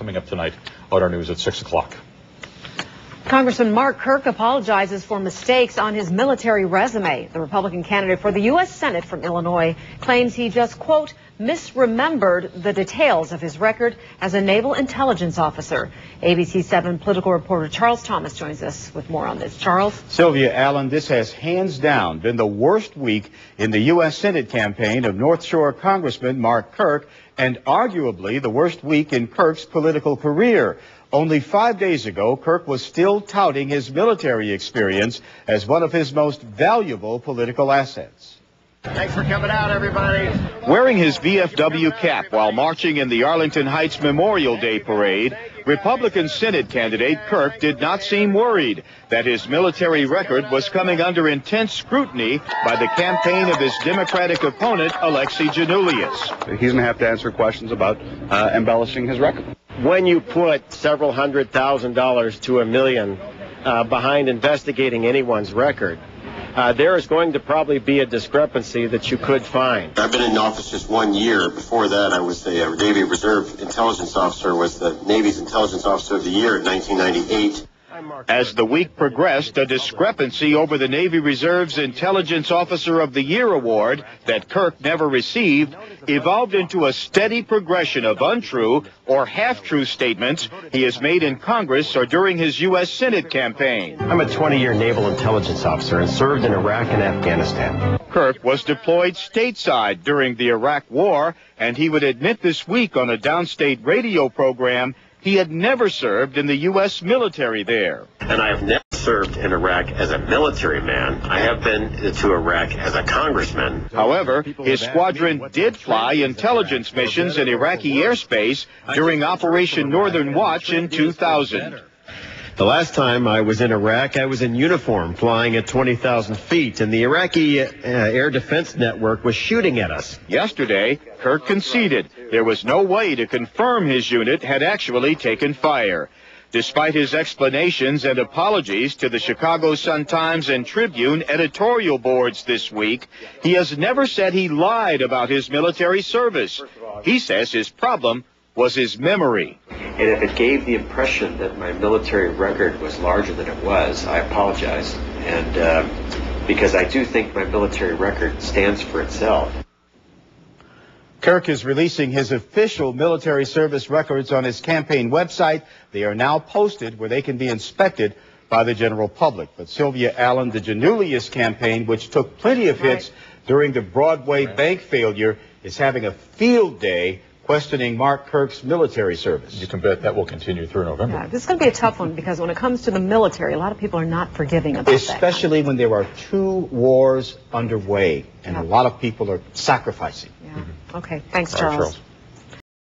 coming up tonight on our news at 6 o'clock. Congressman Mark Kirk apologizes for mistakes on his military resume. The Republican candidate for the U.S. Senate from Illinois claims he just, quote, misremembered the details of his record as a naval intelligence officer. ABC 7 political reporter Charles Thomas joins us with more on this. Charles? Sylvia Allen, this has hands down been the worst week in the U.S. Senate campaign of North Shore Congressman Mark Kirk, and arguably the worst week in Kirk's political career. Only 5 days ago, Kirk was still touting his military experience as one of his most valuable political assets. Thanks for coming out, everybody. Wearing his VFW cap while marching in the Arlington Heights Memorial Day Parade, Republican Senate candidate Kirk did not seem worried that his military record was coming under intense scrutiny by the campaign of his Democratic opponent, Alexei Janulius. He's going to have to answer questions about embellishing his record. When you put several $100,000 to $1 million behind investigating anyone's record, there is going to probably be a discrepancy that you could find. I've been in office just 1 year. Before that, I was the Navy Reserve Intelligence Officer, was the Navy's Intelligence Officer of the Year in 1998. As the week progressed, a discrepancy over the Navy Reserve's Intelligence Officer of the Year award that Kirk never received evolved into a steady progression of untrue or half-true statements he has made in Congress or during his U.S. Senate campaign. I'm a 20-year naval intelligence officer and served in Iraq and Afghanistan. Kirk was deployed stateside during the Iraq War, and he would admit this week on a downstate radio program he had never served in the U.S. military there. And I have never served in Iraq as a military man. I have been to Iraq as a congressman. However, his squadron did fly intelligence missions in Iraqi airspace during Operation Northern Watch in 2000. The last time I was in Iraq, I was in uniform flying at 20,000 feet, and the Iraqi air defense network was shooting at us. Yesterday, Kirk conceded there was no way to confirm his unit had actually taken fire. Despite his explanations and apologies to the Chicago Sun-Times and Tribune editorial boards this week, he has never said he lied about his military service. He says his problem was his memory. And if it gave the impression that my military record was larger than it was, I apologize. And because I do think my military record stands for itself. Kirk is releasing his official military service records on his campaign website. They are now posted where they can be inspected by the general public. But Sylvia Allen, the Janulius campaign, which took plenty of hits during the Broadway bank failure, is having a field day questioning Mark Kirk's military service. You can bet that will continue through November. Yeah, this is going to be a tough one because when it comes to the military, a lot of people are not forgiving about that. Especially when there are 2 wars underway and a lot of people are sacrificing. Yeah. Okay. Thanks, Charles.